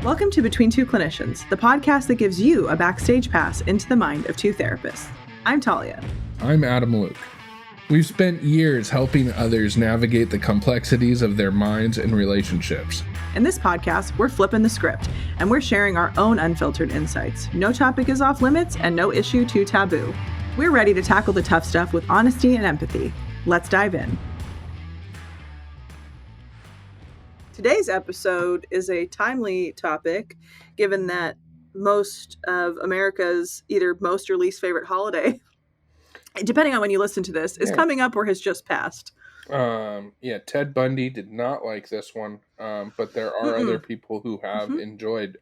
Welcome to Between Two Clinicians, the podcast that gives you a backstage pass into the mind of two therapists. I'm Talia. I'm Adam Luke. We've spent years helping others navigate the complexities of their minds and relationships. In this podcast, we're flipping the script, and we're sharing our own unfiltered insights. No topic is off limits, and no issue too taboo. We're ready to tackle the tough stuff with honesty and empathy. Let's dive in. Today's episode is a timely topic, given that most of America's either most or least favorite holiday, depending on when you listen to this, is coming up or has just passed. Ted Bundy did not like this one, but there are other people who have enjoyed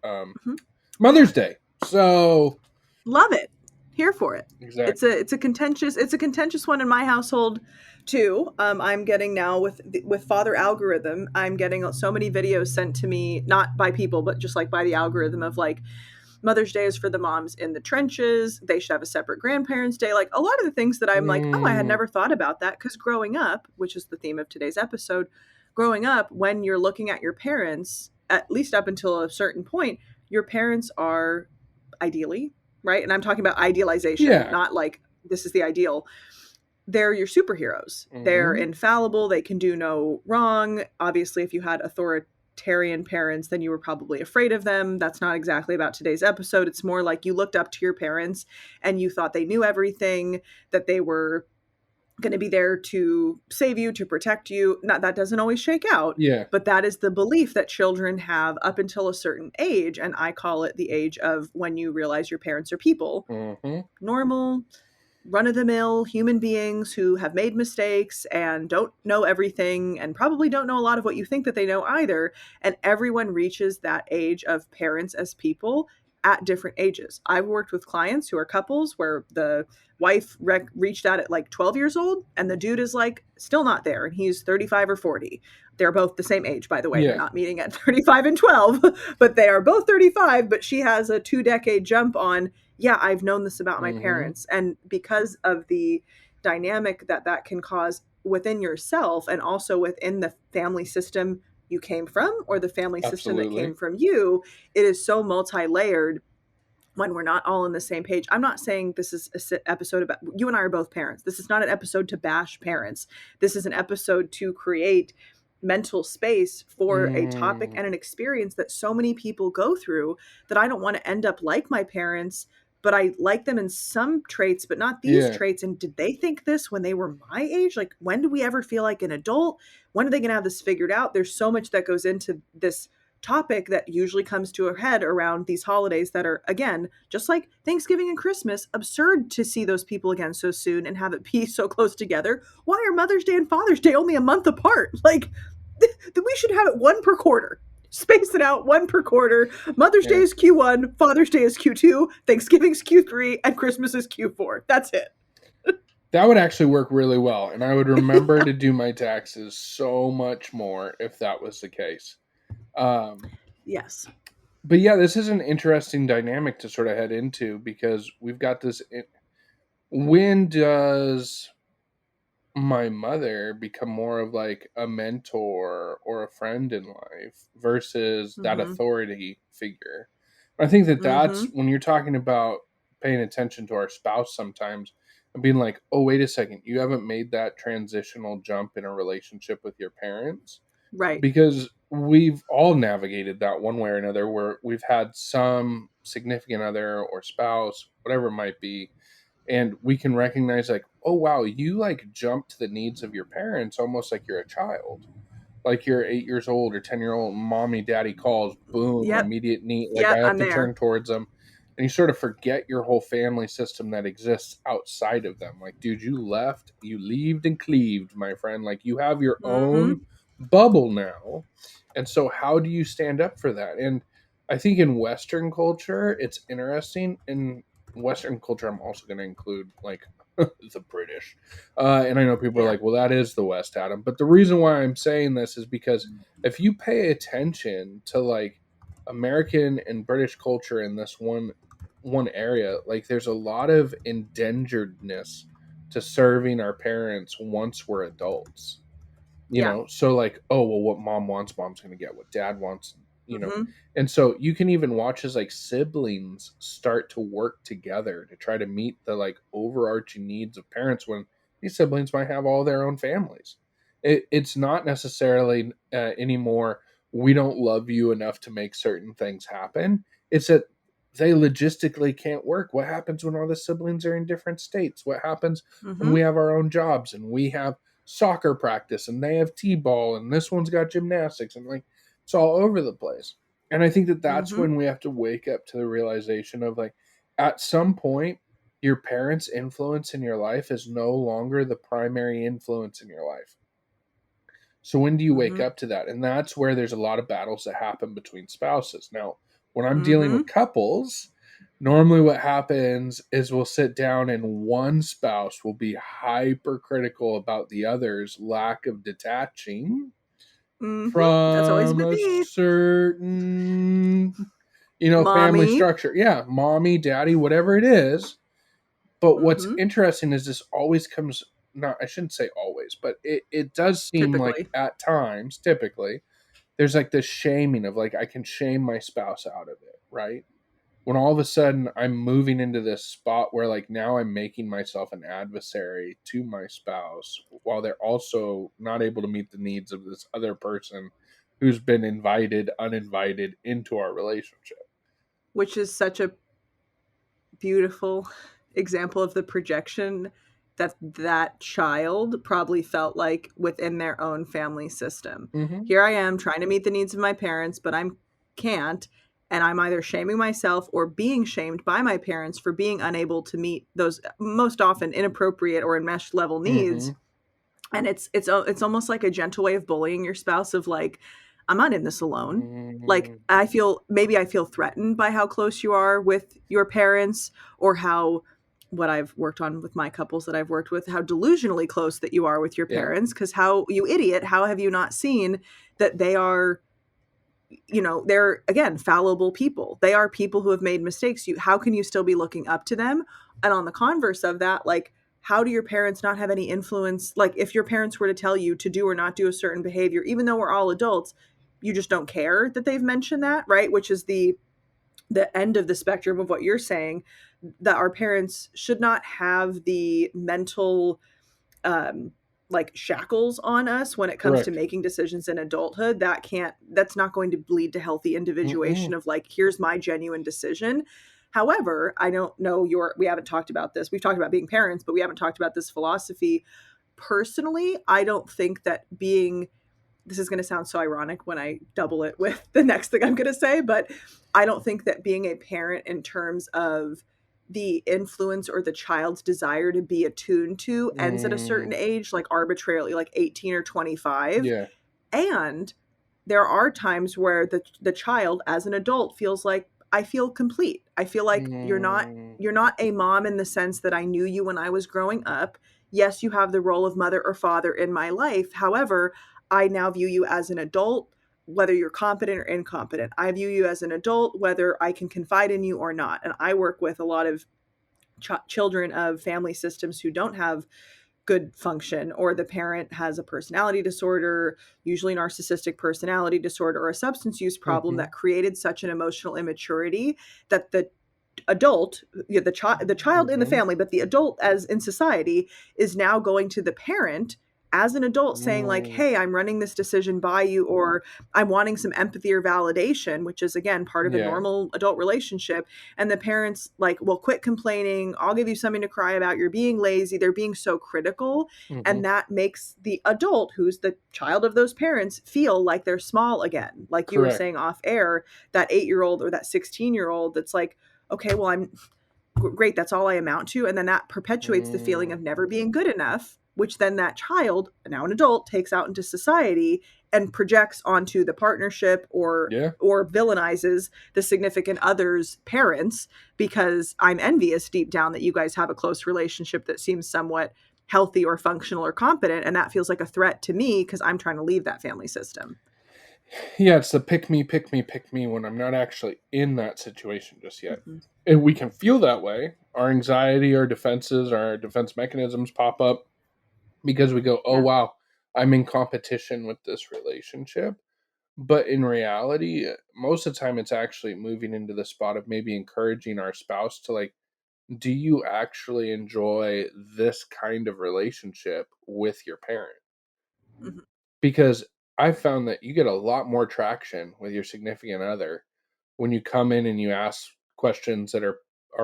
Mother's Day. So love it. Here for it. Exactly. It's a contentious one in my household too. I'm getting now with Father Algorithm, I'm getting so many videos sent to me, not by people, but just like by the algorithm of like, Mother's Day is for the moms in the trenches. They should have a separate grandparents' day. Like a lot of the things that I'm like, oh, I had never thought about that. Because growing up, which is the theme of today's episode, growing up, when you're looking at your parents, at least up until a certain point, your parents are ideally, right? And I'm talking about idealization, not like this is the ideal. They're your superheroes. They're infallible. They can do no wrong. Obviously, if you had authoritarian parents, then you were probably afraid of them. That's not exactly about today's episode. It's more like you looked up to your parents and you thought they knew everything, that they were going to be there to save you, to protect you. Not that doesn't always shake out. But that is the belief that children have up until a certain age. And I call it the age of when you realize your parents are people. Normal, run-of-the-mill human beings who have made mistakes and don't know everything and probably don't know a lot of what you think that they know either. And everyone reaches that age of parents as people at different ages. I've worked with clients who are couples where the wife reached that at like 12 years old and the dude is like still not there and he's 35 or 40. They're both the same age, by the way. They're not meeting at 35 and 12, but they are both 35, but she has a 2-decade jump on, I've known this about my parents. And because of the dynamic that can cause within yourself and also within the family system you came from or the family system that came from you, it is so multi-layered when we're not all on the same page. I'm not saying this is an episode about, you and I are both parents. This is not an episode to bash parents. This is an episode to create mental space for a topic and an experience that so many people go through that I don't want to end up like my parents, but I like them in some traits, but not these traits. And did they think this when they were my age? Like, when do we ever feel like an adult? When are they going to have this figured out? There's so much that goes into this topic that usually comes to a head around these holidays that are, again, just like Thanksgiving and Christmas, absurd to see those people again so soon and have it be so close together. Why are Mother's Day and Father's Day only a month apart? Like, we should have it one per quarter. Space it out, one per quarter. Mother's Day is Q1, Father's Day is Q2, Thanksgiving's Q3, and Christmas is Q4. That's it. That would actually work really well. And I would remember to do my taxes so much more if that was the case. Yes. But yeah, this is an interesting dynamic to sort of head into because we've got this. When does my mother become more of like a mentor or a friend in life versus that authority figure? I think that's when you're talking about paying attention to our spouse sometimes and being like, oh, wait a second, you haven't made that transitional jump in a relationship with your parents. Right. Because we've all navigated that one way or another where we've had some significant other or spouse, whatever it might be, and we can recognize like, oh, wow, you like jump to the needs of your parents almost like you're a child. Like you're 8 years old or 10-year-old, mommy, daddy calls, boom, immediate need. Like I have to turn towards them. And you sort of forget your whole family system that exists outside of them. Like, dude, you left, you leaved and cleaved, my friend. Like you have your own bubble now. And so how do you stand up for that? And I think in Western culture, it's interesting. In Western culture, I'm also going to include like the British. And I know people are like, well, that is the West, Adam. But the reason why I'm saying this is because if you pay attention to like American and British culture in this one area, like there's a lot of endangeredness to serving our parents once we're adults. You know, so like, oh, well, what mom wants, mom's going to get. What dad wants, Mhm. And so you can even watch as like siblings start to work together to try to meet the like overarching needs of parents when these siblings might have all their own families. It's not necessarily anymore, we don't love you enough to make certain things happen. It's that they logistically can't work. What happens when all the siblings are in different states? What happens when we Mhm. have our own jobs and we have soccer practice and they have t-ball and this one's got gymnastics, and like it's all over the place. And I think that that's Mhm. when we have to wake up to the realization of like, at some point, your parents' influence in your life is no longer the primary influence in your life. So when do you wake Mhm. up to that? And that's where there's a lot of battles that happen between spouses. Now, when I'm dealing with Mhm. couples, normally what happens is we'll sit down and one spouse will be hypercritical about the other's lack of detaching Mhm. That's always from been a me. certain, family Mommy. structure. Yeah, mommy, daddy, whatever it is. But what's Mhm. interesting is this always comes, not, I shouldn't say always, but it does seem like Typically. at times, typically, there's like this shaming of like I can shame my spouse out of it, right? When all of a sudden I'm moving into this spot where like now I'm making myself an adversary to my spouse while they're also not able to meet the needs of this other person who's been invited, uninvited into our relationship. Which is such a beautiful example of the projection that that child probably felt like within their own family system. Mm-hmm. Here I am trying to meet the needs of my parents, but I can't. And I'm either shaming myself or being shamed by my parents for being unable to meet those most often inappropriate or enmeshed level Mm-hmm. needs. And it's almost like a gentle way of bullying your spouse of like, I'm not in this alone. Like Mm-hmm. I feel threatened by how close you are with your parents, or how, what I've worked on with my couples that I've worked with, how delusionally close that you are with your Yeah, parents. Because how, you idiot, how have you not seen that they are, they're, again, fallible people. They are people who have made mistakes. How can you still be looking up to them? And on the converse of that, like, how do your parents not have any influence? Like, if your parents were to tell you to do or not do a certain behavior, even though we're all adults, you just don't care that they've mentioned that, right? Which is the end of the spectrum of what you're saying, that our parents should not have the mental um like shackles on us when it comes to correct. making decisions in adulthood. That's not going to lead to healthy individuation Mm-mm. of like, here's my genuine decision. However, I don't know your, we haven't talked about this, we've talked about being parents, but we haven't talked about this philosophy. Personally, I don't think that being, this is going to sound so ironic when I double it with the next thing I'm going to say, but I don't think that being a parent in terms of the influence or the child's desire to be attuned to ends at a certain Mm, age, like arbitrarily, like 18 or 25. yeah. And there are times where the child as an adult feels like, I feel complete. I feel like Mm, you're not a mom in the sense that I knew you when I was growing up. Yes, you have the role of mother or father in my life. However, I now view you as an adult, whether you're competent or incompetent. I view you as an adult, whether I can confide in you or not. And I work with a lot of children of family systems who don't have good function, or the parent has a personality disorder, usually narcissistic personality disorder, or a substance use problem mhm, that created such an emotional immaturity that the adult, the child in the mhm, family, but the adult as in society, is now going to the parent as an adult saying like, mm, hey, I'm running this decision by you, or I'm wanting some empathy or validation, which is again part of a yeah, normal adult relationship. And the parents like, well, quit complaining, I'll give you something to cry about, you're being lazy. They're being so critical, mhm, and that makes the adult, who's the child of those parents, feel like they're small again, like you were correct. saying off air, that 8-year-old or that 16-year-old that's like, okay, well, I'm great, that's all I amount to. And then that perpetuates the feeling Mm, of never being good enough, which then that child, now an adult, takes out into society and projects onto the partnership, yeah, or villainizes the significant other's parents, because I'm envious deep down that you guys have a close relationship that seems somewhat healthy or functional or competent, and that feels like a threat to me because I'm trying to leave that family system. yeah. It's the pick me, pick me, pick me when I'm not actually in that situation just yet. Mhm. And we can feel that way. Our anxiety, our defenses, our defense mechanisms pop up because we go, oh Yeah. wow, I'm in competition with this relationship. But in reality, most of the time it's actually moving into the spot of maybe encouraging our spouse to like, do you actually enjoy this kind of relationship with your parent? Mhm. Because I found that you get a lot more traction with your significant other when you come in and you ask questions that are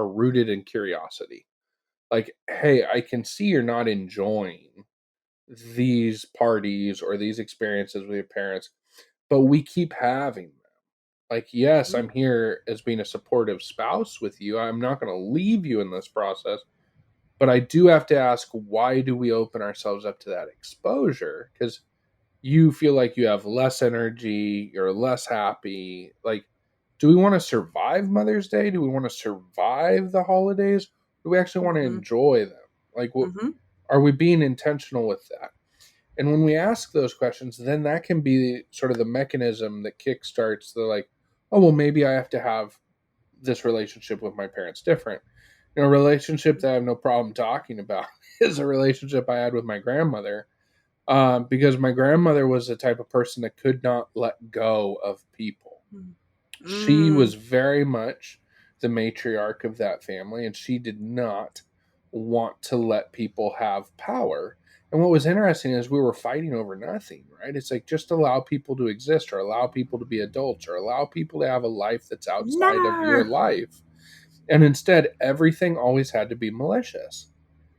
rooted in curiosity. Like, hey, I can see you're not enjoying these parties or these experiences with your parents, but we keep having them. Like, yes, Mhm. I'm here as being a supportive spouse with you. I'm not going to leave you in this process, but I do have to ask, why do we open ourselves up to that exposure? Because you feel like you have less energy, you're less happy. Like, do we want to survive Mother's Day? Do we want to survive the holidays? Do we actually want to Mhm. enjoy them? Like, what Mhm. are we being intentional with that? And when we ask those questions, then that can be sort of the mechanism that kickstarts the like, oh, well, maybe I have to have this relationship with my parents different. You know, a relationship that I have no problem talking about is a relationship I had with my grandmother, because my grandmother was the type of person that could not let go of people. Mhm. She Mm. was very much the matriarch of that family, and she did not want to let people have power. And what was interesting is we were fighting over nothing, right? It's like just allow people to exist, or allow people to be adults, or allow people to have a life that's outside of your Nah. life. And instead, everything always had to be malicious.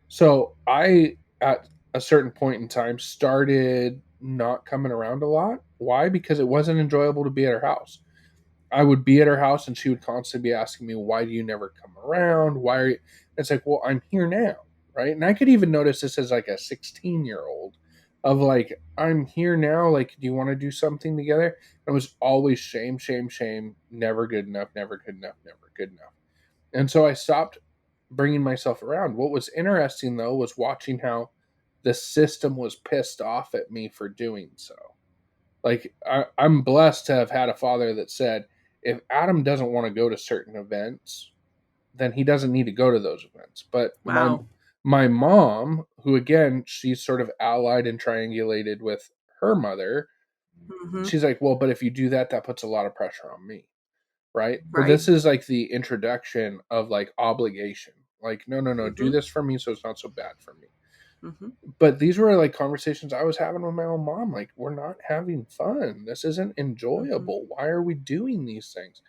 So I, at a certain point in time, started not coming around a lot. Why? Because it wasn't enjoyable to be at her house. I would be at her house and she would constantly be asking me, why do you never come around? Why are you? It's like, well, I'm here now. Right. And I could even notice this as like a 16-year-old of like, I'm here now. Like, do you want to do something together? And it was always shame, shame, shame. Never good enough, never good enough, never good enough. And so I stopped bringing myself around. What was interesting though was watching how the system was pissed off at me for doing so. Like I'm blessed to have had a father that said, if Adam doesn't want to go to certain events, then he doesn't need to go to those events. But my Wow. my mom, who again she's sort of allied and triangulated with her mother, Mhm. she's like, well, but if you do that, that puts a lot of pressure on me, right? Well, Right. this is like the introduction of like obligation. Like, no, no, no, do Mhm. this for me so it's not so bad for me. Mhm. But these were like conversations I was having with my own mom. Like, we're not having fun. This isn't Mhm. enjoyable. Why are we doing these things?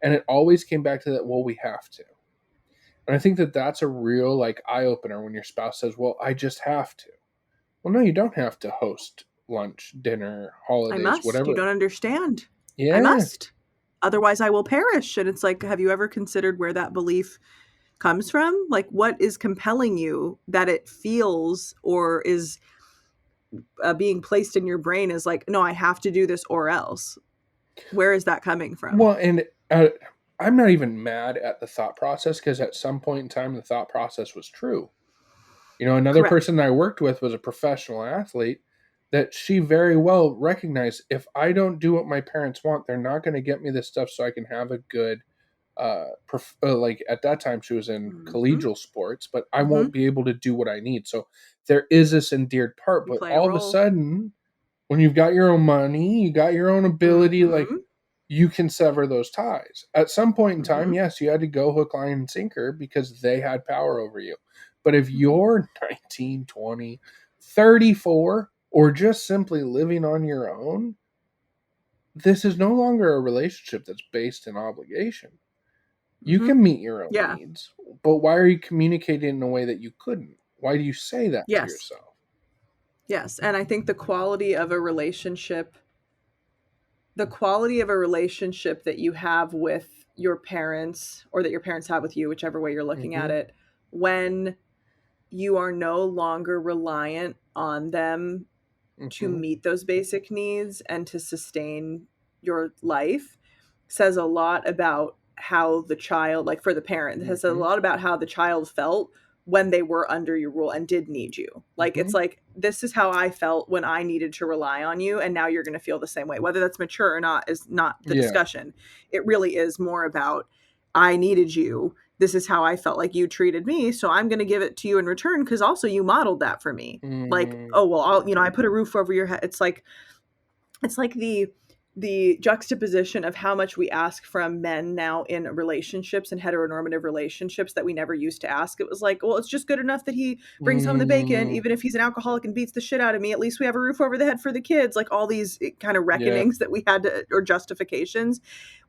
And it always came back to that, well, we have to. And I think that that's a real like eye opener when your spouse says, well, I just have to. Well, no, you don't have to host lunch, dinner, I holidays, must. You whatever. don't understand. I Yeah. must. Otherwise, I will perish. And it's like, have you ever considered where that belief comes from? Like, what is compelling you that it feels or is being placed in your brain as like, no, I have to do this or else? Where is that coming from? Well, and I'm not even mad at the thought process because at some point in time, the thought process was true. You know, another Correct. person that I worked with was a professional athlete that she very well recognized, if I don't do what my parents want, they're not going to get me this stuff so I can have a good like at that time she was in Mhm. collegial sports, but I won't Mhm. be able to do what I need. So there is this endeared part, You but play a all of a role. sudden when you've got your own money, you got your own ability, like Mhm. you can sever those ties. At some point in time, Mhm. yes, you had to go hook, line, and sinker because they had power over you. But if Mhm. you're 19, 20, 34, or just simply living on your own, this is no longer a relationship that's based in obligation. You Mhm. can meet your own Yeah. needs, but why are you communicating in a way that you couldn't? Why do you say that to Yes. yourself? Yes. And I think the quality of a relationship that you have with your parents or that your parents have with you, whichever way you're looking at Hmm. it, when you are no longer reliant on them to Hmm. meet those basic needs and to sustain your life says a lot about how the child, like for the parent, it says a Hmm. lot about how the child felt when they were under your rule and did need you. Like it's Hmm. like this is how I felt when I needed to rely on you and now you're going to feel the same way. Whether that's mature or not is not the Yeah. discussion. It really is more about I needed you. This is how I felt like you treated me, so I'm going to give it to you in return cuz also you modeled that for me. Like, Mm. oh well, I put a roof over your head. It's like the the juxtaposition of how much we ask from men now in relationships and heteronormative relationships that we never used to ask. It was like, well, it's just good enough that he brings home the bacon, Mm, even if he's an alcoholic and beats the shit out of me. At least we have a roof over the head for the kids. Like all these kind of yeah. reckonings that we had to, or justifications.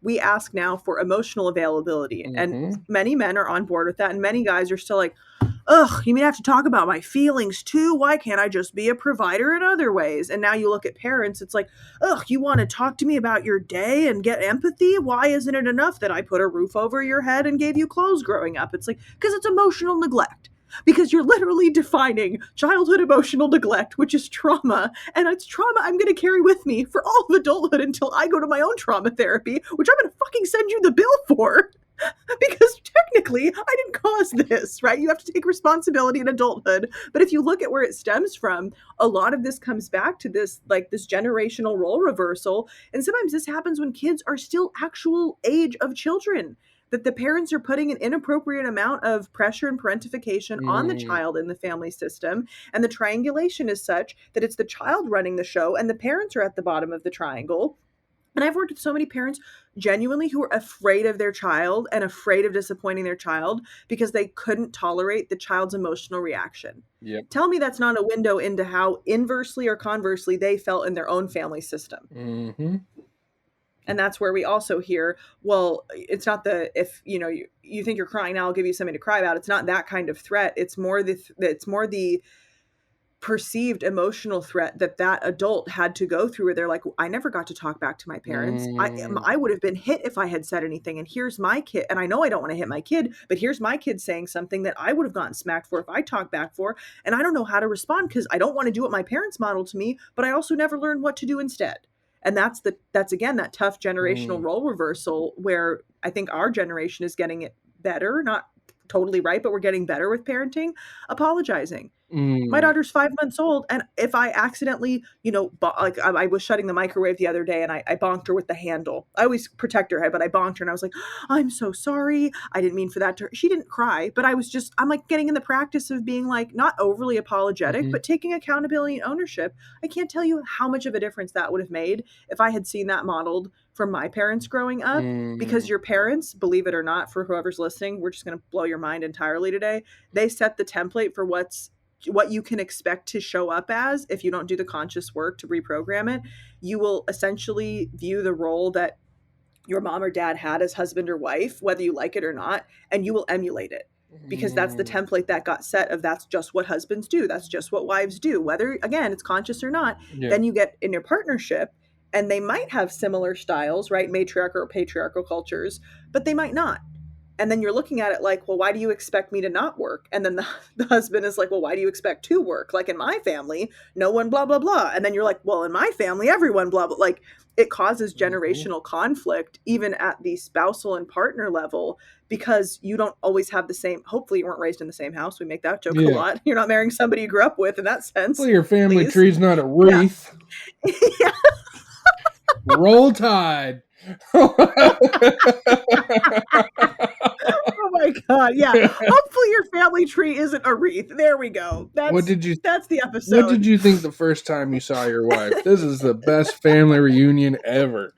We ask now for emotional availability. And Mm-hmm. many men are on board with that. And many guys are still like, ugh, you mean I have to talk about my feelings too? Why can't I just be a provider in other ways? And now you look at parents, it's like, ugh, you want to talk to me about your day and get empathy? Why isn't it enough that I put a roof over your head and gave you clothes growing up? It's like, because it's emotional neglect. Because you're literally defining childhood emotional neglect, which is trauma. And it's trauma I'm going to carry with me for all of adulthood until I go to my own trauma therapy, which I'm going to fucking send you the bill for. Because technically I didn't cause this, right? You have to take responsibility in adulthood. But if you look at where it stems from, a lot of this comes back to this, like this generational role reversal. And sometimes this happens when kids are still actual age of children, that the parents are putting an inappropriate amount of pressure and parentification on the Mm, child in the family system. And the triangulation is such that it's the child running the show and the parents are at the bottom of the triangle. And I've worked with so many parents genuinely who are afraid of their child and afraid of disappointing their child because they couldn't tolerate the child's emotional reaction. yep. Tell me that's not a window into how inversely or conversely they felt in their own family system. Mm-hmm. And that's where we also hear, well, it's not the, if you think you're crying now, I'll give you something to cry about. It's not that kind of threat. It's more the perceived emotional threat that that adult had to go through, where they're like, I never got to talk back to my parents. Mm, I would have been hit if I had said anything, and here's my kid, and I know I don't want to hit my kid, but here's my kid saying something that I would have gotten smacked for if I talked back for, and I don't know how to respond because I don't want to do what my parents modeled to me, but I also never learned what to do instead. And that's again that tough generational mm, role reversal where I think our generation is getting it better, not totally right, but we're getting better with parenting, apologizing. My mm. daughter's 5 months old, and if I accidentally, like I was shutting the microwave the other day, and I bonked her with the handle. I always protect her head, but I bonked her, and I was like, "I'm so sorry. I didn't mean for that to." She didn't cry, but I'm like getting in the practice of being like not overly apologetic, Mm-hmm. but taking accountability and ownership. I can't tell you how much of a difference that would have made if I had seen that modeled from my parents growing up. Mm, Because your parents, believe it or not, for whoever's listening, we're just going to blow your mind entirely today. They set the template for what you can expect to show up as if you don't do the conscious work to reprogram it. You will essentially view the role that your mom or dad had as husband or wife, whether you like it or not, and you will emulate it because that's the mm, template that got set of that's just what husbands do. That's just what wives do, whether again it's conscious or not. yeah. Then you get in your partnership and they might have similar styles, right? Matriarchal or patriarchal cultures, but they might not. And then you're looking at it like, well, why do you expect me to not work? And then the husband is like, well, why do you expect to work? Like in my family, no one, blah, blah, blah. And then you're like, well, in my family, everyone, blah, blah. Like it causes Mm-hmm. generational conflict, even at the spousal and partner level, because you don't always have the same. Hopefully, you weren't raised in the same house. We make that joke a Yeah. lot. You're not marrying somebody you grew up with in that Well, sense, your family please. tree's not a Yeah. wreath. Yeah. Roll Tide. Oh my god, yeah. Hopefully your family tree isn't a wreath. There we go. what That's did you that's the What did episode. you think the first time you saw your wife? This is the best family reunion ever.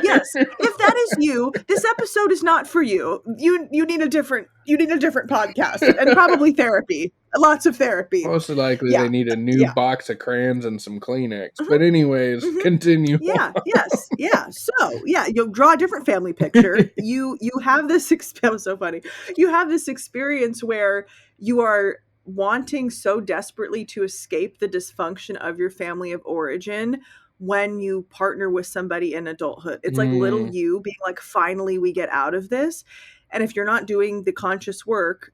Yes, if that is you, this episode is not for you. You need a different podcast and probably therapy. Lots of therapy. Most likely, Yeah. they need a new Yeah. box of crayons and some Kleenex. Mhm, But anyways, mhm. continue. Yeah, yes, yeah. So, yeah, you'll draw a different family picture. You have this that was so funny. You have this experience where you are wanting so desperately to escape the dysfunction of your family of origin when you partner with somebody in adulthood. It's like little Mm, you being like, finally, we get out of this. And if you're not doing the conscious work,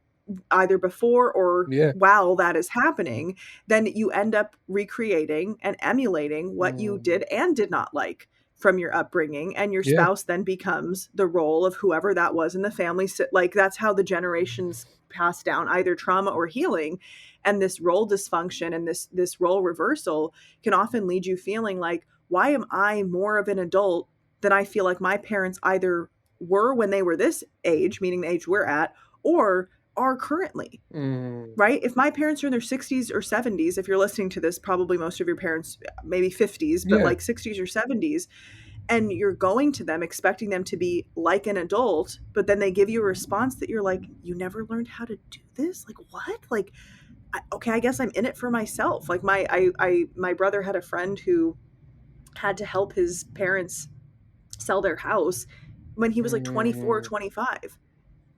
either before or yeah. while that is happening, then you end up recreating and emulating what you Mm, did and did not like from your upbringing. And your yeah. spouse then becomes the role of whoever that was in the family. So, like, that's how the generations pass down either trauma or healing. And this role dysfunction and this role reversal can often lead you feeling like, why am I more of an adult than I feel like my parents either were when they were this age, meaning the age we're at, or are currently, Mm, right? If my parents are in their 60s or 70s, if you're listening to this, probably most of your parents, maybe 50s, but yeah. like 60s or 70s, and you're going to them expecting them to be like an adult, but then they give you a response that you're like, you never learned how to do this? Like, what? Like, okay, I guess I'm in it for myself. Like my brother had a friend who had to help his parents sell their house when he was like 24 or Mm, 25.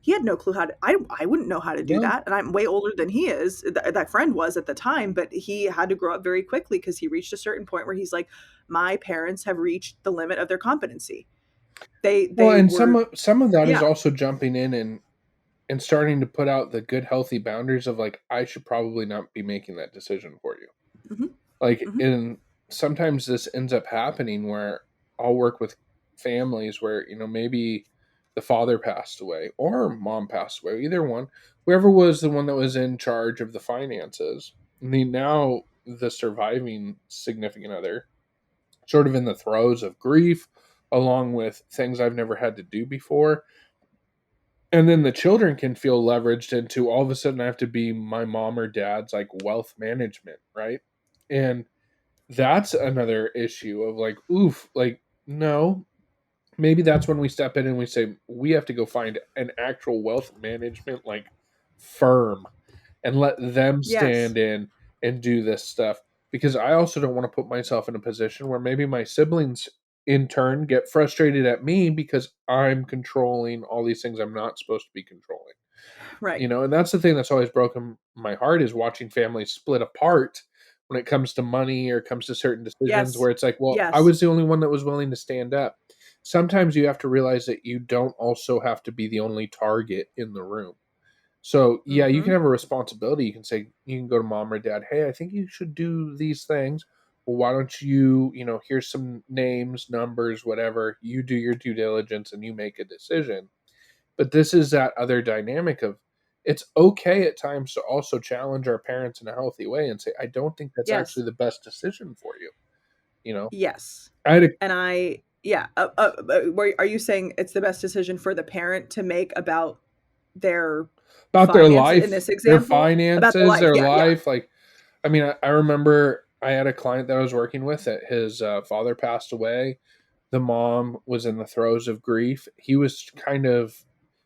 He had no clue how to, I wouldn't know how to do no. that. And I'm way older than he is. That friend was at the time, but he had to grow up very quickly because he reached a certain point where he's like, my parents have reached the limit of their competency. Well, They and were, some of that is yeah. also jumping in and starting to put out the good healthy boundaries of like I should probably not be making that decision for you. Hmm. Like Hmm. and sometimes this ends up happening where I'll work with families where, maybe the father passed away or mom passed away, either one, whoever was the one that was in charge of the finances. Now the surviving significant other sort of in the throes of grief along with things I've never had to do before. And then the children can feel leveraged into all of a sudden I have to be my mom or dad's like wealth management, right? And that's another issue of like, oof, like, no, maybe that's when we step in and we say, we have to go find an actual wealth management like firm and let them Yes. stand in and do this stuff. Because I also don't want to put myself in a position where maybe my siblings in turn get frustrated at me because I'm controlling all these things I'm not supposed to be controlling. Right. And that's the thing that's always broken my heart is watching families split apart when it comes to money or comes to certain decisions Yes. where it's like, well, I Yes. was the only one that was willing to stand up. Sometimes you have to realize that you don't also have to be the only target in the room. So, yeah, you can Hmm. have a responsibility. You can say, you can go to mom or dad, hey, I think you should do these things. Well, why don't you, here's some names, numbers, whatever. You do your due diligence and you make a decision. But this is that other dynamic of it's okay at times to also challenge our parents in a healthy way and say, I don't think that's actually Yes. the best decision for you. You know, Yes. I had a, And yeah, are you saying it's the best decision for the parent to make about their about their finances in life, this their example? About their finances, life. their Yeah, yeah. life. Like, I mean, I remember I had a client that I was working with that his father passed away. The mom was in the throes of grief. He was kind of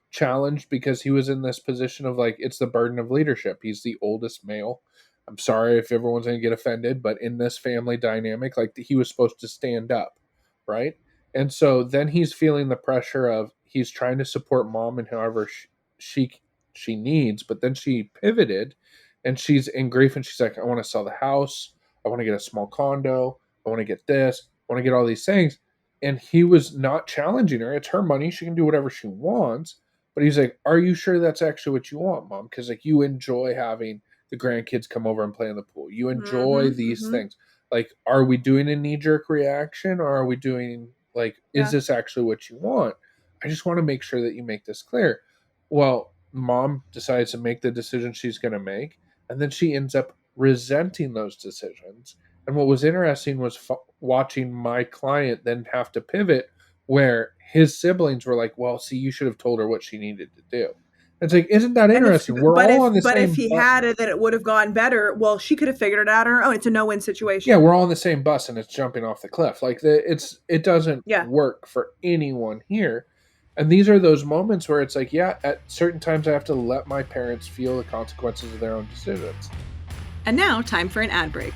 challenged because he was in this position of like, it's the burden of leadership. He's the oldest male. I'm sorry if everyone's going to get offended, but in this family dynamic, like he was supposed to stand up, right? And so then he's feeling the pressure of he's trying to support mom and however she she needs, but then she pivoted and she's in grief and she's like, I want to sell the house, I want to get a small condo, I want to get this, I want to get all these things. And he was not challenging her. It's her money. She can do whatever she wants. But he's like, are you sure that's actually what you want, mom? Because like you enjoy having the grandkids come over and play in the pool. You enjoy Mhm, these mhm. things. Like, are we doing a knee jerk reaction or are we doing like, is Yeah. this actually what you want? I just want to make sure that you make this clear. Well, mom decides to make the decision she's going to make, and then she ends up resenting those decisions. And what was interesting was watching my client then have to pivot where his siblings were like, well, see, you should have told her what she needed to do. It's like, isn't that And if interesting? We're all on the but if same he bus. had it, then it would have gone better. Well, she could have figured it out on her own. It's a no-win Yeah, situation. we're all on the same bus and it's jumping off the cliff. Like it doesn't Yeah. work for anyone here. And these are those moments where it's like, yeah, at certain times I have to let my parents feel the consequences of their own decisions. And now, time for an ad break.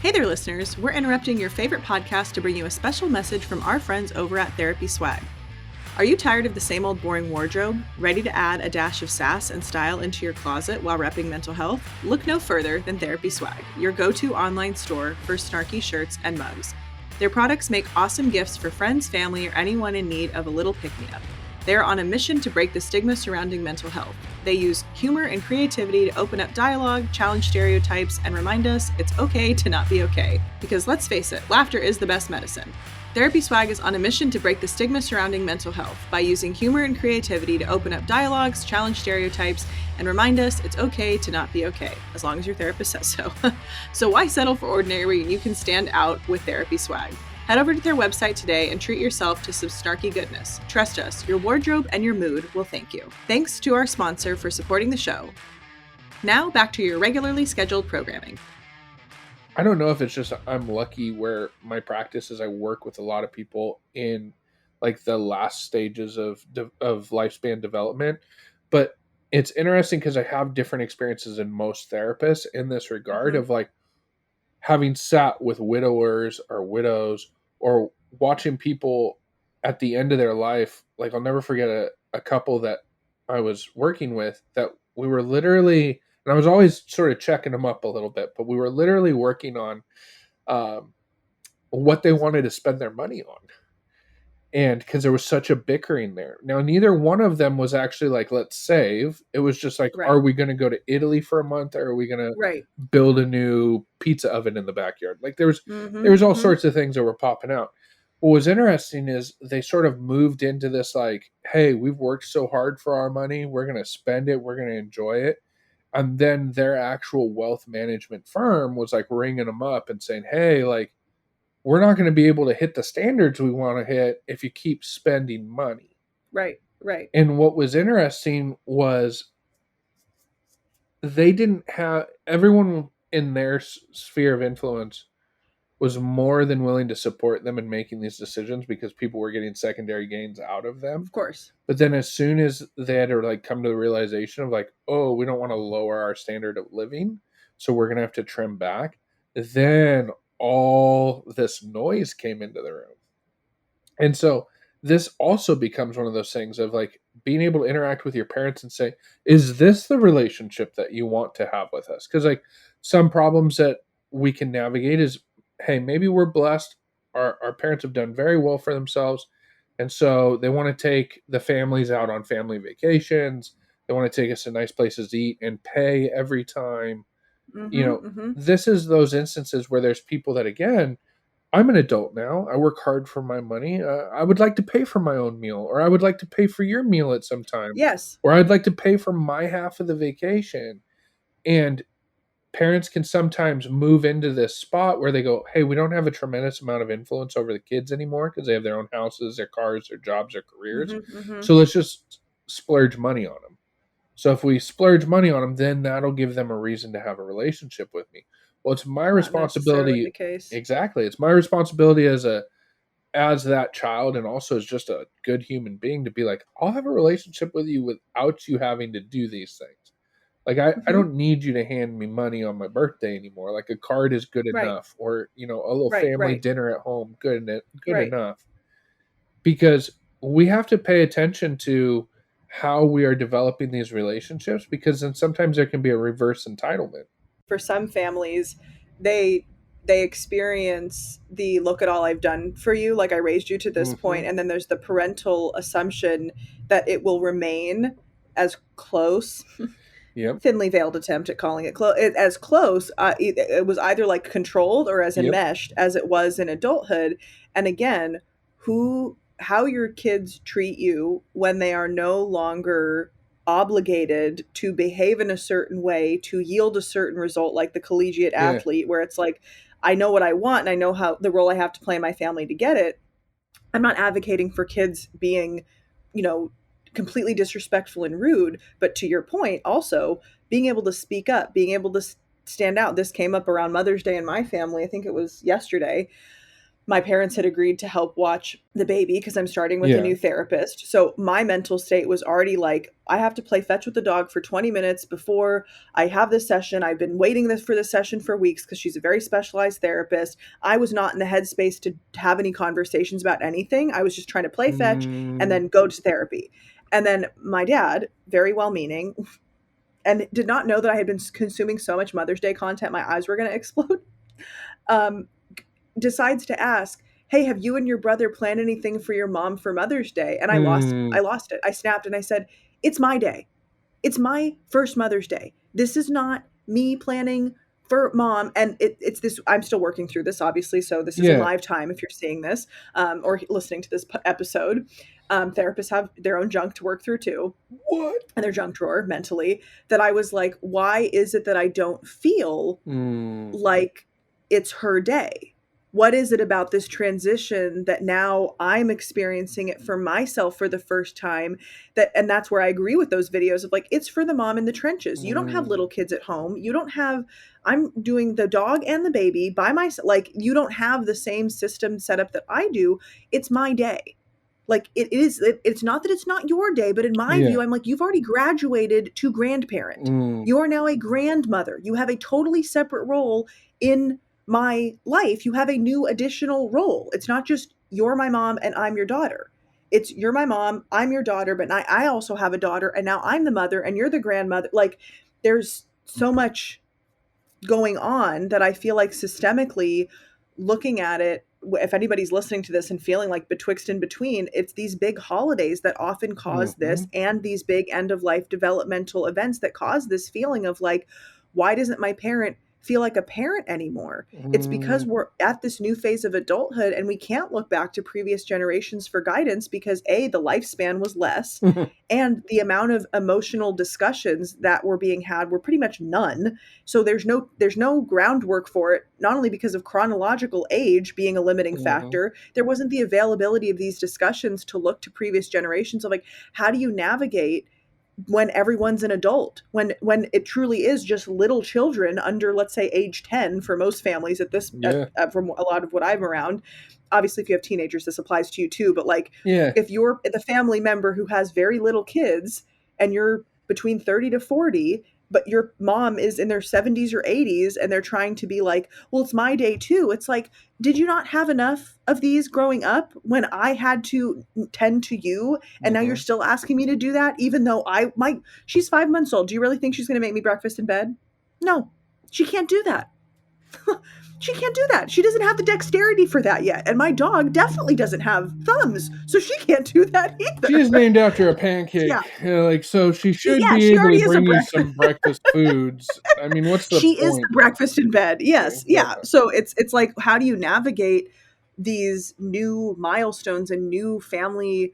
Hey there, listeners. We're interrupting your favorite podcast to bring you a special message from our friends over at Therapy Swag. Are you tired of the same old boring wardrobe? Ready to add a dash of sass and style into your closet while repping mental health? Look no further than Therapy Swag, your go-to online store for snarky shirts and mugs. Their products make awesome gifts for friends, family, or anyone in need of a little pick-me-up. They are on a mission to break the stigma surrounding mental health. They use humor and creativity to open up dialogue, challenge stereotypes, and remind us it's okay to not be okay. Because let's face it, laughter is the best medicine. Therapy Swag is on a mission to break the stigma surrounding mental health by using humor and creativity to open up dialogues, challenge stereotypes, and remind us it's okay to not be okay, as long as your therapist says so. So why settle for ordinary when you can stand out with Therapy Swag? Head over to their website today and treat yourself to some snarky goodness. Trust us, your wardrobe and your mood will thank you. Thanks to our sponsor for supporting the show. Now, back to your regularly scheduled programming. I don't know if it's just I'm lucky where my practice is I work with a lot of people in like the last stages of lifespan development, but it's interesting because I have different experiences than most therapists in this regard Mm-hmm. of like having sat with widowers or widows or watching people at the end of their life. Like I'll never forget a couple that I was working with that we were literally, and I was always sort of checking them up a little bit, but we were literally working on um, what they wanted to spend their money on. And because there was such a bickering there. Now, neither one of them was actually like, let's save. It was just like, Right. are we going to go to Italy for a month or are we going to Right. build a new pizza oven in the backyard? Like Mm-hmm. there was all Mm-hmm. sorts of things that were popping out. What was interesting is they sort of moved into this like, hey, we've worked so hard for our money. We're going to spend it. We're going to enjoy it. And then their actual wealth management firm was like ringing them up and saying, hey, like, we're not going to be able to hit the standards we want to hit if you keep spending money. Right. Right. And what was interesting was they didn't have everyone in their sphere of influence was more than willing to support them in making these decisions because people were getting secondary gains out of them. Of course. But then as soon as they had to like come to the realization of like, oh, we don't want to lower our standard of living, so we're going to have to trim back, then all this noise came into the room. And so this also becomes one of those things of like being able to interact with your parents and say, is this the relationship that you want to have with us? Because like some problems that we can navigate is, hey, maybe we're blessed. Our parents have done very well for themselves. And so they want to take the families out on family vacations. They want to take us to nice places to eat and pay every time. You Mm-hmm. know, Mm-hmm. this is those instances where there's people that, again, I'm an adult now. I work hard for my money. I would like to pay for my own meal, or I would like to pay for your meal at some time, Yes. or I'd like to pay for my half of the vacation. And parents can sometimes move into this spot where they go, hey, we don't have a tremendous amount of influence over the kids anymore because they have their own houses, their cars, their jobs, their careers. Mm-hmm. Mm-hmm. So let's just splurge money on them. So if we splurge money on them, then that'll give them a reason to have a relationship with me. Well, it's my Not necessarily the responsibility. case. Exactly. It's my responsibility as that child and also as just a good human being to be like, I'll have a relationship with you without you having to do these things. Like I Mm-hmm. don't need you to hand me money on my birthday anymore. Like a card is good Right. enough, or a little Right. family Right. dinner at home, good Right. enough. Because we have to pay attention to how we are developing these relationships because then sometimes there can be a reverse entitlement. For some families, they they experience the look at all I've done for you, like I raised you to this Mm-hmm. point, and then there's the parental assumption that it will remain as close, Yep. thinly veiled attempt at calling it close, as close, it was either like controlled or as Yep. enmeshed as it was in adulthood. And again, who how your kids treat you when they are no longer obligated to behave in a certain way to yield a certain result, like the collegiate Yeah. athlete, where it's like, I know what I want and I know how the role I have to play in my family to get it. I'm not advocating for kids being, you know, completely disrespectful and rude, but to your point, also being able to speak up, being able to stand out. This came up around Mother's Day in my family. I think it was yesterday. My parents had agreed to help watch the baby because I'm starting with a Yeah. new therapist. So my mental state was already like, I have to play fetch with the dog for 20 minutes before I have this session. I've been waiting for this session for weeks because she's a very specialized therapist. I was not in the headspace to have any conversations about anything. I was just trying to play fetch and Mm, then go to therapy. And then my dad, very well meaning, and did not know that I had been consuming so much Mother's Day content, my eyes were going to explode. Um, decides to ask, "Hey, have you and your brother planned anything for your mom for Mother's Day?" And I lost it. mm, I lost it. I snapped and I said, "It's my day. It's my first Mother's Day. This is not me planning for mom." And it's this. I'm still working through this, obviously. So this is in yeah. live time if you're seeing this or listening to this episode. Therapists have their own junk to work through too, What? and their junk drawer mentally. That I was like, why is it that I don't feel Mm, like it's her day? what is it about this transition that now I'm experiencing it for myself for the first time, that and that's where I agree with those videos of like, it's for the mom in the trenches. You don't have little Mm, kids at home. You don't have I'm doing the dog and the baby by myself. Like, you don't have the same system set up that I do. It's my day. Like, it's not that it's not your day, but in my yeah. view, I'm like, you've already graduated to grandparent. Mm, You are now a grandmother. You have a totally separate role in my life. You have a new additional role. It's not just you're my mom and I'm your daughter. It's you're my mom, I'm your daughter, but I also have a daughter, and now I'm the mother and you're the grandmother. Like, there's so much going on that I feel like systemically looking at it, if anybody's listening to this and feeling like betwixt and between, it's these big holidays that often cause this, mhm, and these big end of life developmental events that cause this feeling of like, why doesn't my parent feel like a parent anymore? It's because mm. we're at this new phase of adulthood and we can't look back to previous generations for guidance because A, the lifespan was less, and the amount of emotional discussions that were being had were pretty much none. So there's no groundwork for it, not only because of chronological age being a limiting Mhm, factor. There wasn't the availability of these discussions to look to previous generations of like, how do you navigate when everyone's an adult, when it truly is just little children under, let's say, age 10 for most families at this yeah, from a lot of what I'm around. Obviously, if you have teenagers, this applies to you too, but like, yeah, if you're the family member who has very little kids and you're between 30 to 40, but your mom is in their 70s or 80s and they're trying to be like, well, it's my day too. It's like, did you not have enough of these growing up when I had to tend to you, and now you're mhm. still asking me to do that even though she's 5 months old. Do you really think she's going to make me breakfast in bed? No. She can't do that. She can't do that. She doesn't have the dexterity for that yet. And my dog definitely doesn't have thumbs, so she can't do that She is either. named after a Yeah. pancake, like, so she She should yeah, be she able already to is a bring you breakfast. some breakfast foods. I mean, what's the She is the point? breakfast in bed. Okay, Yes. but Yeah. So it's like, how do you navigate these new milestones and new family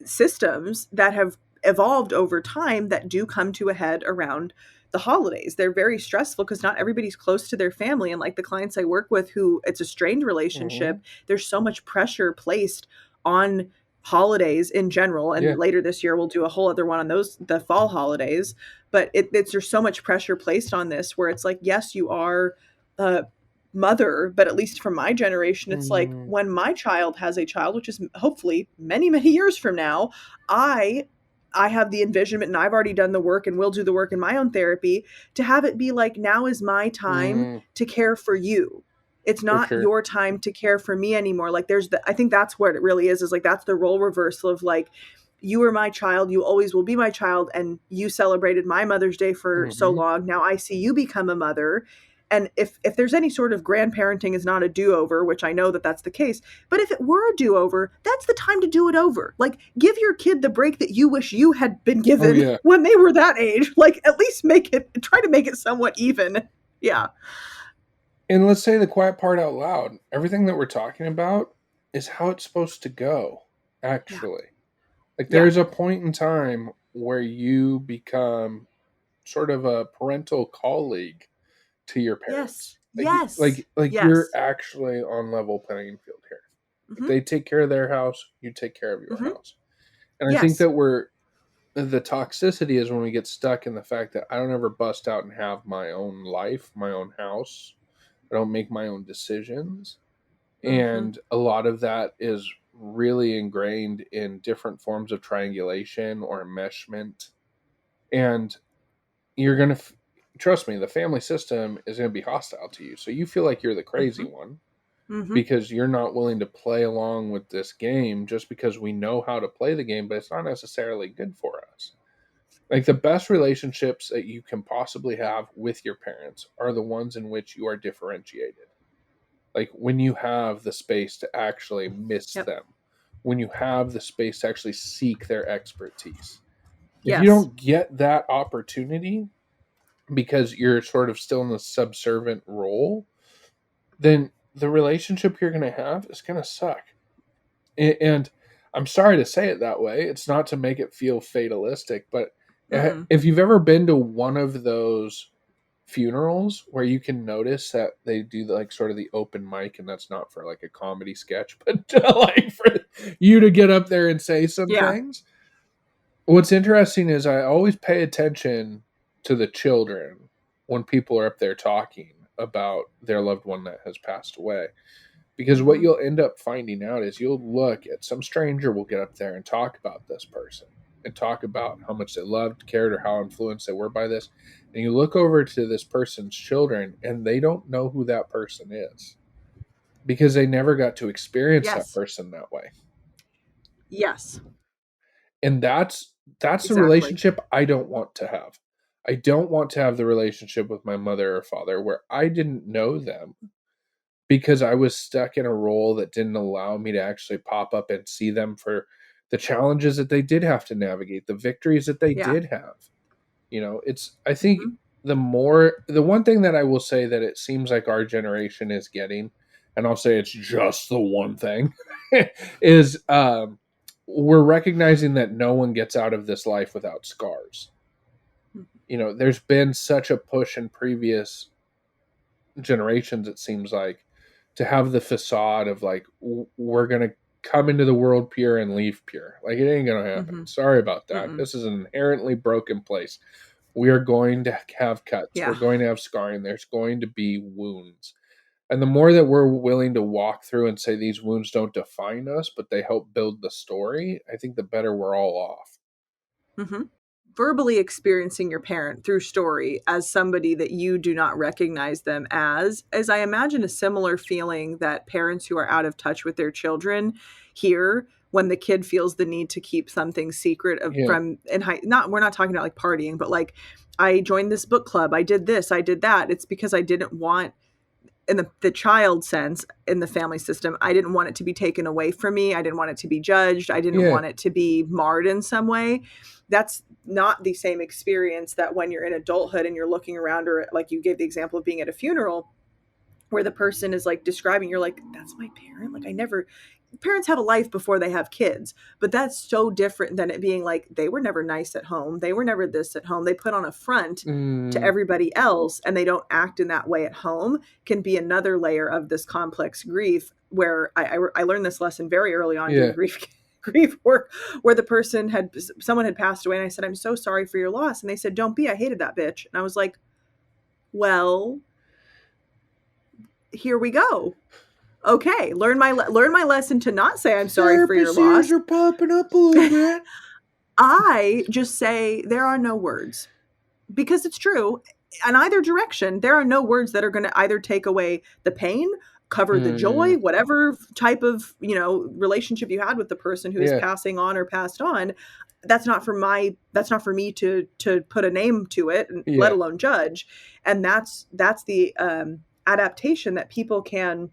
systems that have evolved over time that do come to a head around the holidays? They're very stressful because not everybody's close to their family. And like the clients I work with who it's a strained relationship, mhm, there's so much pressure placed on holidays in general. And yeah, later this year, we'll do a whole other one on those, the fall holidays. But it's there's so much pressure placed on this where it's like, yes, you are a mother, but at least from my generation, it's like mm, when my child has a child, which is hopefully many, many years from now, I I have the envisionment and I've already done the work and will do the work in my own therapy to have it be like, now is my time mm, to care for you. It's for not sure. your time to care for me anymore. Like, I think that's what it really is like, that's the role reversal of like, you are my child, you always will be my child, and you celebrated my Mother's Day for so Mhm, long. Now I see you become a mother. And if there's any sort of grandparenting is not a do-over, which I know that that's the case, but if it were a do-over, that's the time to do it over. Like, give your kid the break that you wish you had been oh, given yeah, when they were that age. Like, at least try to make it somewhat even. Yeah. and let's say the quiet part out loud. Everything that we're talking about is how it's supposed to go, Yeah. actually. Like, Yeah. there's a point in time where you become sort of a parental colleague to your Yes. parents. Yes. Like you're Yes. actually on level playing field here. Like, Mm-hmm. they take care of their house, you take care of your Mm-hmm. house. And I think Yes. that the toxicity is when we get stuck in the fact that I don't ever bust out and have my own life, my own house. I don't make my own decisions. Mm-hmm. And a lot of that is really ingrained in different forms of triangulation or enmeshment. And you're going to, trust me, the family system is going to be hostile to you. So you feel like you're the crazy Mm-hmm. one Mm-hmm. because you're not willing to play along with this game just because we know how to play the game, but it's not necessarily good for us. Like, the best relationships that you can possibly have with your parents are the ones in which you are differentiated. Like, when you have the space to actually miss Yep. them, when you have the space to actually seek their expertise. If you Yes. don't get that opportunity because you're sort of still in the subservient role, then the relationship you're going to have is going to suck. And I'm sorry to say it that way. It's not to make it feel fatalistic, but Mm-mm. if you've ever been to one of those funerals where you can notice that they do like sort of the open mic, and that's not for like a comedy sketch, but like for you to get up there and say some Yeah. things. What's interesting is I always pay attention to the children when people are up there talking about their loved one that has passed away. Because what Mm-hmm. you'll end up finding out is you'll look at some stranger will get up there and talk about this person and talk about how much they loved, cared, or how influenced they were by this. And you look over to this person's children and they don't know who that person is because they never got to experience that Yes. person that way. Yes. And that's the Exactly. relationship I don't want to have. I don't want to have the relationship with my mother or father where I didn't know them because I was stuck in a role that didn't allow me to actually pop up and see them for the challenges that they did have to navigate, the victories that they Yeah. did have. It's I think Mm-hmm. the one thing that I will say that it seems like our generation is getting, and I'll say it's just the one thing, is we're recognizing that no one gets out of this life without scars. There's been such a push in previous generations, it seems like, to have the facade of like we're gonna come into the world pure and leave pure. Like it ain't gonna happen. Mm-hmm. Sorry about that. Mm-mm. This is an inherently broken place. We are going to have cuts. We're Yeah. going to have scarring. There's going to be wounds. And the more that we're willing to walk through and say these wounds don't define us, but they help build the story, I think the better we're all off. Mm-hmm. Verbally experiencing your parent through story as somebody that you do not recognize them as I imagine a similar feeling that parents who are out of touch with their children hear when the kid feels the need to keep something secret Yeah. from in high not we're not talking about like partying, but like I joined this book club, I did this, I did that. It's because I didn't want in the child sense in the family system, I didn't want it to be taken away from me. I didn't want it to be judged. I didn't Yeah. want it to be marred in some way. That's not the same experience that when you're in adulthood and you're looking around, or like you gave the example of being at a funeral where the person is like describing, you're like, that's my parent. Like I never, parents have a life before they have kids, but that's so different than it being like they were never nice at home, they were never this at home, they put on a front to Mm, everybody else and they don't act in that way at home. Can be another layer of this complex grief where I learned this lesson very early on doing yeah. grief work, where the person had someone had passed away and I said, I'm so sorry for your loss, and they said, don't be, I hated that bitch. And I was like, well, here we go. Okay, learn my lesson to not say I'm sorry for your Therapist ears loss. are popping up a little bit. I just say there are no words, because it's true. In either direction, there are no words that are going to either take away the pain, cover the joy, Mm, whatever type of, relationship you had with the person who is yeah. passing on or passed on. That's not for me to put a name to it, let Yeah. alone judge. And that's the adaptation that people can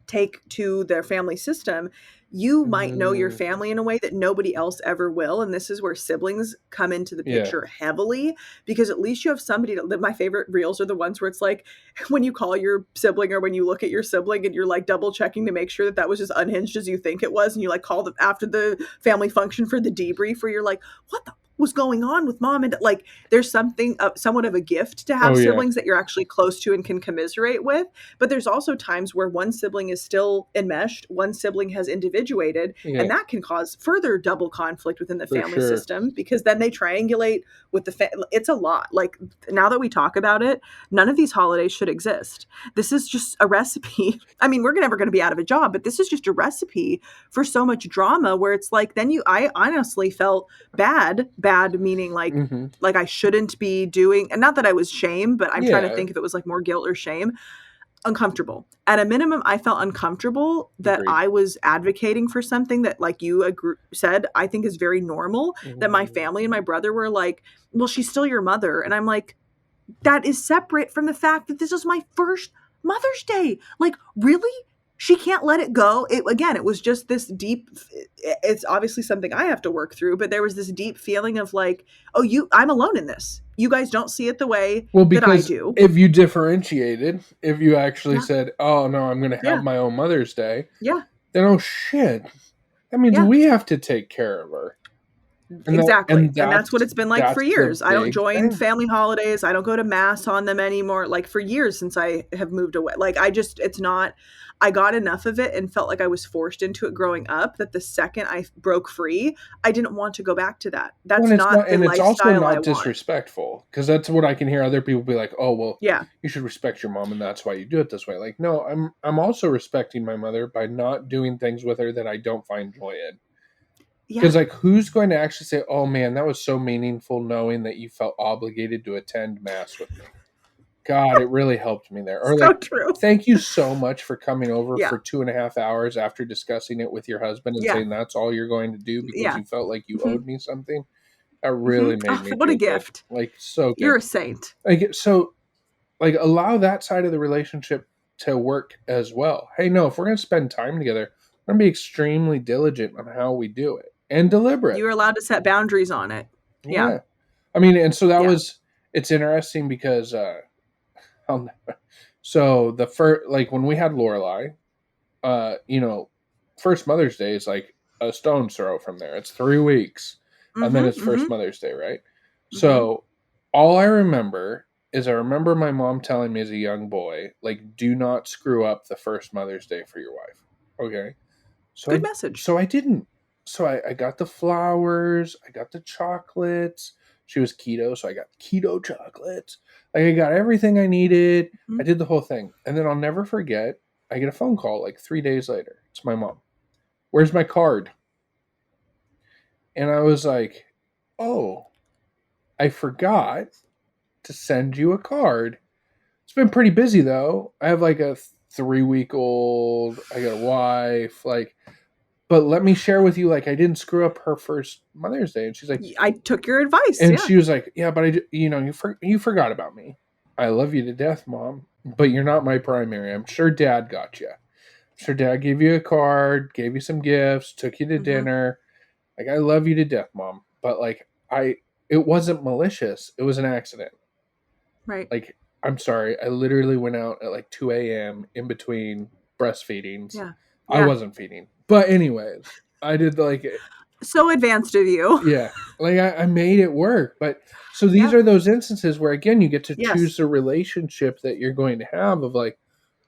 take to their family system. You might know your Mm, family in a way that nobody else ever will, and this is where siblings come into the yeah. picture heavily, because at least you have somebody to, my favorite reels are the ones where it's like when you call your sibling or when you look at your sibling and you're like double checking to make sure that that was as unhinged as you think it was, and you like call them after the family function for the debrief where you're like, what the was going on with mom? And like there's something somewhat of a gift to have Oh yeah. siblings that you're actually close to and can commiserate with. But there's also times where one sibling is still enmeshed, one sibling has individuated, Yeah. and that can cause further double conflict within the For family sure. system, because then they triangulate with it's a lot. Like now that we talk about it, none of these holidays should exist. This is just a recipe. I mean, we're never going to be out of a job, but this is just a recipe for so much drama where it's like then I honestly felt bad meaning Hmm. like I shouldn't be doing, and not that I was shame, but I'm trying to Yeah. think if it was like more guilt or shame. Uncomfortable. At a minimum, I felt uncomfortable that Agreed. I was advocating for something that, like you said, I think is very normal. That my family and my Mm, brother were like, well, she's still your mother. And I'm like, that is separate from the fact that this is my first Mother's Day. Like, really? She can't let it go. It was just this deep, it's obviously something I have to work through, but there was this deep feeling of like, oh, I'm alone in this. You guys don't see it the way well, that I because do. if you differentiated, if you actually Yeah. said, "Oh no, I'm going to have Yeah. my own Mother's Day," Yeah. then oh shit, that means Yeah. we have to take care of her. Exactly. and And that's what it's been like for that's the years. I don't big join thing. family holidays. I don't go to mass on them anymore. Like for years since I have moved away. Like it's not, I got enough of it and felt like I was forced into it growing up that the second I broke free, I didn't want to go back to that. Well, That's and it's not not, the and it's also lifestyle I not want. disrespectful because that's what I can hear other people be like, "Oh, well, Yeah. you should respect your mom, and that's why you do it this way." Like, no, I'm also respecting my mother by not doing things with her that I don't find joy in. Yeah. Because like, who's going to actually say, "Oh man, that was so meaningful," knowing that you felt obligated to attend mass with me? God, it really helped me there. Or So like, true. thank you so much for coming over Yeah. for 2.5 hours after discussing it with your husband and Yeah. saying that's all you're going to do because Yeah. you felt like you Hmm. owed me something. That Hmm. really made Oh, me what a feel good. gift. Like, so good. You're a saint. Like, so, like, allow that side of the relationship to work as well. Hey, no, if we're going to spend time together, I'm going to be extremely diligent on how we do it and deliberate. You're allowed to set boundaries on it. Yeah. Yeah. I mean, and so that Yeah. was, it's interesting because, I'll, so the first, like, when we had Lorelai, you know, first Mother's Day is like a stone's throw from there. It's 3 weeks, and then Mhm, it's first mhm, Mother's Day, right? mhm. So all I remember is I remember my mom telling me as a young boy, like, do not screw up the first Mother's Day for your wife. Okay. So Good I message. so I didn't. So I got the flowers, I got the chocolates. She was keto, so I got keto chocolates. Like I got everything I needed. I Mhm. did the whole thing. And then I'll never forget, I get a phone call like 3 days later. It's my mom. Where's my card? And I was like, oh, I forgot to send you a card. It's been pretty busy though. I have like a 3 week old, I got a wife, like, but let me share with you, like, I didn't screw up her first Mother's Day. And she's like, I took your advice, and yeah. she was like, yeah, but you forgot about me. I love you to death, mom, but you're not my primary. I'm sure dad got you. I'm sure dad gave you a card, gave you some gifts, took you to Mhm. dinner. Like, I love you to death, mom. But like, it wasn't malicious. It was an accident. Right. Like, I'm sorry. I literally went out at like 2 a.m. in between breastfeedings. Yeah. I Yeah. wasn't feeding. But, anyways, I did like, So advanced of you. yeah, like I made it work. But so these Yeah. are those instances where, again, you get to Yes. choose the relationship that you're going to have of like,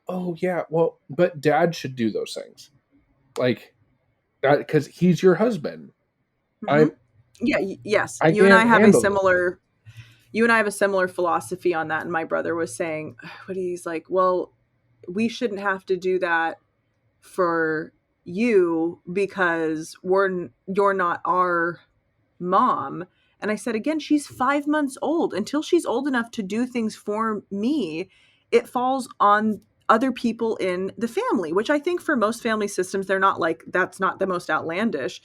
oh, yeah, well, but dad should do those things. Like, that because he's your husband. Mhm. I'm, Yeah, yes. I can't handle this. You and I have a similar philosophy on that, and my brother was saying, what he's like, well, we shouldn't have to do that for you because you're not our mom. And I said, again, she's 5 months old. Until she's old enough to do things for me, it falls on other people in the family, which I think for most family systems, they're not like, that's not the most outlandish,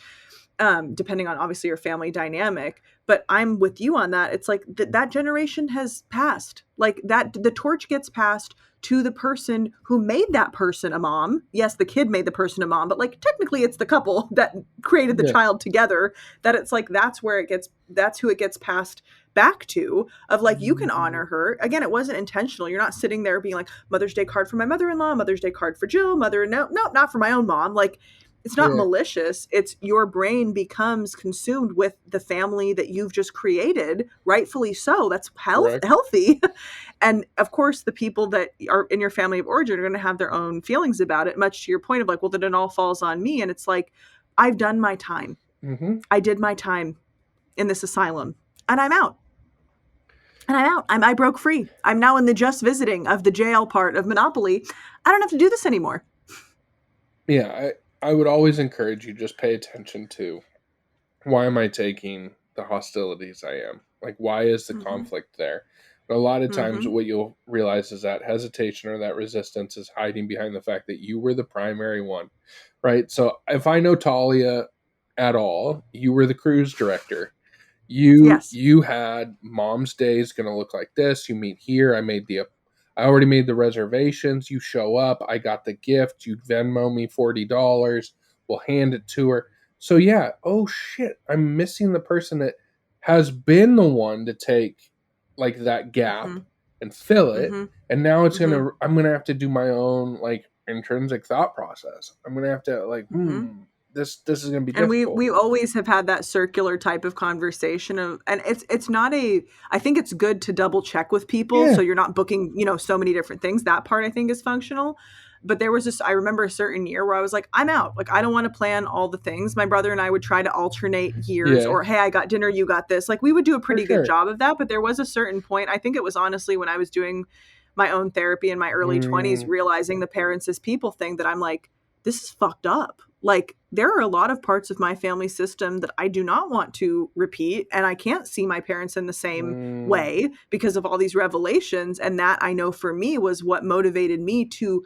depending on obviously your family dynamic. But I'm with you on that. It's like that generation has passed. Like that, the torch gets passed to the person who made that person a mom. Yes, the kid made the person a mom, but like technically it's the couple that created the Yeah, child together. That it's like that's who it gets passed back to, of like, you can honor her. Again, it wasn't intentional. You're not sitting there being like, Mother's Day card for my mother-in-law, Mother's Day card for Jill, no, not for my own mom. Like, it's not yeah, malicious. It's your brain becomes consumed with the family that you've just created, rightfully so. That's correct. healthy. And of course, the people that are in your family of origin are going to have their own feelings about it, much to your point of like, well, then it all falls on me. And it's like, I've done my time. Mm-hmm. I did my time in this asylum, and I'm out. And I'm out. I broke free. I'm now in the just visiting of the jail part of Monopoly. I don't have to do this anymore. Yeah, I would always encourage you just pay attention to why am I taking the hostilities I am? Like, why is the Mm-hmm. conflict there? But a lot of times, Mm-hmm. what you'll realize is that hesitation or that resistance is hiding behind the fact that you were the primary one, right? So, if I know Talia at all, you were the cruise director. Yes. You had mom's day is going to look like this. You meet here. I already made the reservations. You show up. I got the gift. You Venmo me $40. We'll hand it to her. So yeah, oh shit, I'm missing the person that has been the one to take like that gap Mm-hmm. and fill it. Mm-hmm. And now Mm-hmm. I'm gonna have to do my own like intrinsic thought process. I'm gonna have to like, Mm-hmm. this is going to be And difficult. we always have had that circular type of conversation of, and it's not a, I think it's good to double check with people Yeah, so you're not booking, so many different things. That part I think is functional. But there was this, I remember a certain year where I was like, I'm out. Like, I don't want to plan all the things. My brother and I would try to alternate years, yeah, or hey, I got dinner, you got this. Like, we would do a for pretty good sure. job of that. But there was a certain point, I think it was honestly when I was doing my own therapy in my early 20s, Mm, realizing the parents as people thing, that I'm like, this is fucked up. Like, there are a lot of parts of my family system that I do not want to repeat, and I can't see my parents in the same mm, way because of all these revelations. And that, I know, for me, was what motivated me to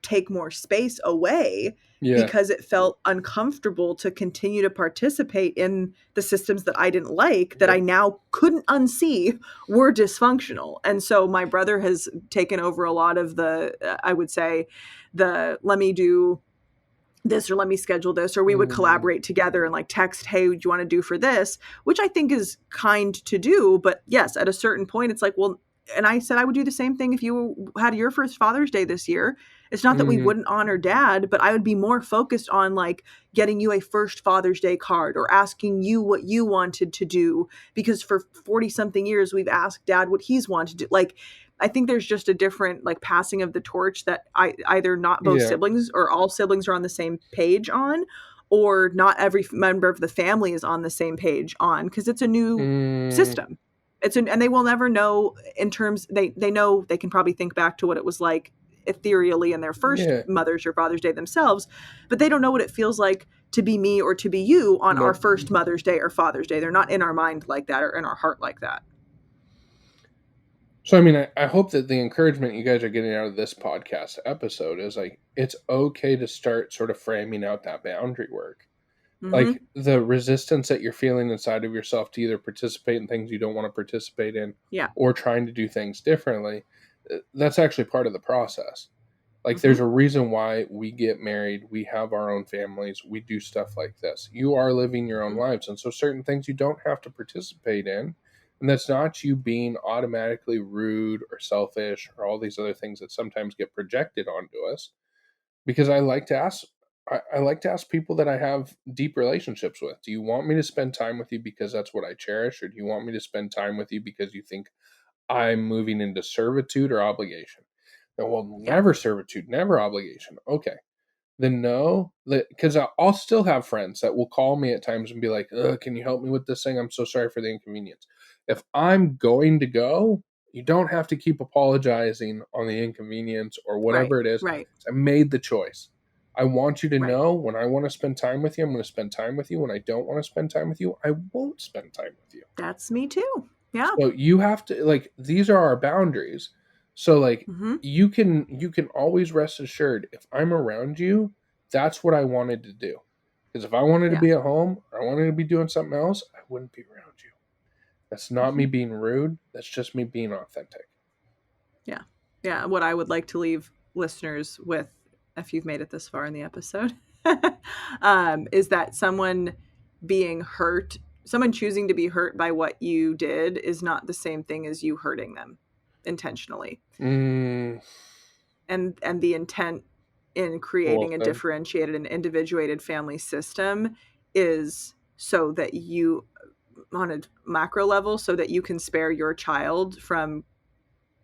take more space away, yeah, because it felt uncomfortable to continue to participate in the systems that I didn't like, that I yep, now couldn't unsee were dysfunctional. And so my brother has taken over a lot of the, I would say, the let me do this, or let me schedule this, or we would mm, collaborate together and like text, hey, do you want to do for this, which I think is kind to do. But yes, at a certain point it's like, well, and I said I would do the same thing if you had your first Father's Day this year. It's not that we mm, wouldn't honor dad, but I would be more focused on like getting you a first Father's Day card, or asking you what you wanted to do, because for 40 something years we've asked dad what he's wanted to do. Like, I think there's just a different like passing of the torch that either not both yeah, siblings or all siblings are on the same page on, or not every member of the family is on the same page on, because it's a new mm, system. And they will never know in terms, they know they can probably think back to what it was like ethereally in their first yeah, Mother's or Father's Day themselves, but they don't know what it feels like to be me or to be you on our nope. first Mother's Day or Father's Day. They're not in our mind like that, or in our heart like that. So, I mean, I hope that the encouragement you guys are getting out of this podcast episode is like, it's okay to start sort of framing out that boundary work. Like, Mm-hmm. the resistance that you're feeling inside of yourself to either participate in things you don't want to participate in, Yeah. or trying to do things differently, that's actually part of the process. Like, Mm-hmm. there's a reason why we get married, we have our own families, we do stuff like this. You are living your own Mm-hmm. lives, and so certain things you don't have to participate in. And that's not you being automatically rude or selfish or all these other things that sometimes get projected onto us. Because I like to ask people that I have deep relationships with, do you want me to spend time with you because that's what I cherish, or do you want me to spend time with you because you think I'm moving into servitude or obligation? And, well, Yeah. never servitude, never obligation. Okay. Then no, because I'll still have friends that will call me at times and be like, "Ugh, can you help me with this thing? I'm so sorry for the inconvenience." If I'm going to go, you don't have to keep apologizing on the inconvenience or Right. whatever it is. Right. I made the choice. I want you to Right. know, when I want to spend time with you, I'm going to spend time with you. When I don't want to spend time with you, I won't spend time with you. That's me too. Yeah. So you have to, like, these are our boundaries. So, like, Mm-hmm. you can always rest assured, if I'm around you, that's what I wanted to do. Because if I wanted to Yeah. be at home or I wanted to be doing something else, I wouldn't be around you. That's not Mm-hmm. me being rude. That's just me being authentic. Yeah. Yeah. What I would like to leave listeners with, if you've made it this far in the episode, is that someone choosing to be hurt by what you did is not the same thing as you hurting them intentionally. Mm, And the intent in well creating a said. differentiated and individuated family system is so that you, on a macro level, so that you can spare your child from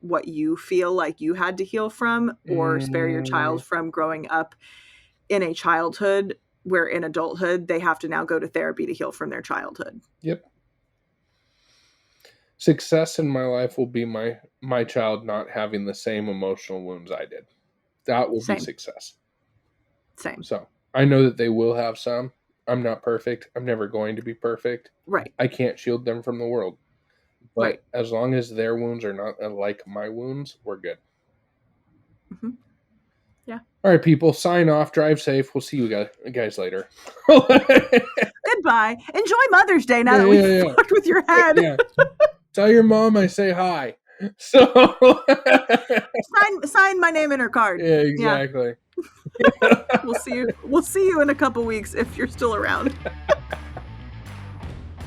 what you feel like you had to heal from, or spare your Mm, child from growing up in a childhood where in adulthood they have to now go to therapy to heal from their childhood. yep. Success in my life will be my child not having the same emotional wounds I did. That will be Same. success. Same. So I know that they will have some. I'm not perfect. I'm never going to be perfect. Right. I can't shield them from the world. Right. But as long as their wounds are not like my wounds, we're good. Mm-hmm. Yeah. All right, people, sign off. Drive safe. We'll see you guys later. Yeah, Goodbye. Enjoy Mother's Day now yeah, that we've yeah. fucked with your head. Yeah. Tell your mom I say hi. So, Sign my name in her card. yeah, Yeah. exactly. We'll see you in a couple weeks if you're still around.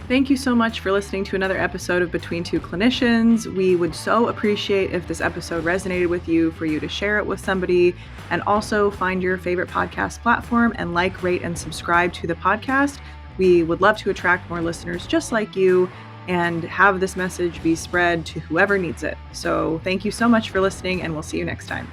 Thank you so much for listening to another episode of Between Two Clinicians. We would so appreciate if this episode resonated with you for you to share it with somebody, and also find your favorite podcast platform and like, rate, and subscribe to the podcast. We would love to attract more listeners just like you and have this message be spread to whoever needs it. So thank you so much for listening, and we'll see you next time.